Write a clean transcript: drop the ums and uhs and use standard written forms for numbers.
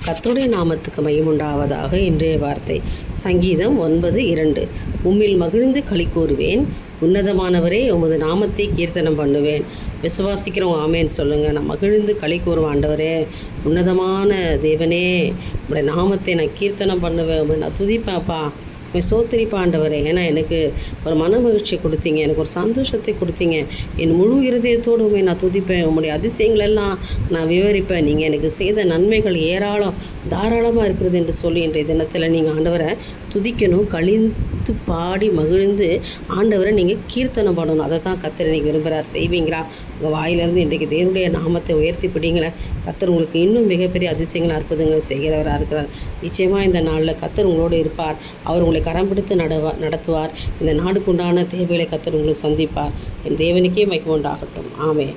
கர்த்தருடைய நாமத்துக்கு மையமுண்டாவதாக. இன்றைய வார்த்தை சங்கீதம் 9:2. உம்மில் மகிழ்ந்து களி கூறுவேன், உன்னதமானவரே உமது நாமத்தை கீர்த்தனம் பண்ணுவேன். விசுவாசிக்கிறவங்க ஆமேன்னு சொல்லுங்கள். நான் மகிழ்ந்து களி கூறுவேன். ஆண்டவரே, உன்னதமான தேவனே, உங்களுடைய நாமத்தை நான் கீர்த்தனம் பண்ணுவேன், நான் துதிப்பேன்ப்பா, சோத்திரிப்பா ஆண்டவரே. ஏன்னா எனக்கு ஒரு மன மகிழ்ச்சியை கொடுத்தீங்க, எனக்கு ஒரு சந்தோஷத்தை கொடுத்தீங்க. என் முழு இருதயத்தோடு உண்மை நான் துதிப்பேன், உங்களுடைய அதிசயங்களெல்லாம் நான் விவரிப்பேன். நீங்கள் எனக்கு செய்த நன்மைகள் ஏராளம் தாராளமாக இருக்கிறது என்று சொல்லி இன்றைய தினத்தில் நீங்கள் ஆண்டவரை துதிக்கணும், கழிந்து பாடி மகிழ்ந்து ஆண்டவரை நீங்கள் கீர்த்தனம் பண்ணணும். அதை தான் கர்த்தர் இன்றைக்கி விரும்புகிறார். செய்வீங்களா? உங்கள் வாயிலிருந்து இன்றைக்கு தேவனுடைய நாமத்தை உயர்த்தி பிடிங்களேன். கர்த்தர் உங்களுக்கு இன்னும் மிகப்பெரிய அதிசயங்கள் அற்புதங்கள் செய்கிறவராக இருக்கிறார். நிச்சயமாக இந்த நாளில் கர்த்தர் உங்களோடு இருப்பார். அவர் உங்களை கரம் பிடித்து நடத்துவார். இந்த நாடுக்குண்டான தேவைகளை கர்த்தர் உங்களை சந்திப்பார். என் தேவனுக்கே மகிமை உண்டாகட்டும். ஆமென்.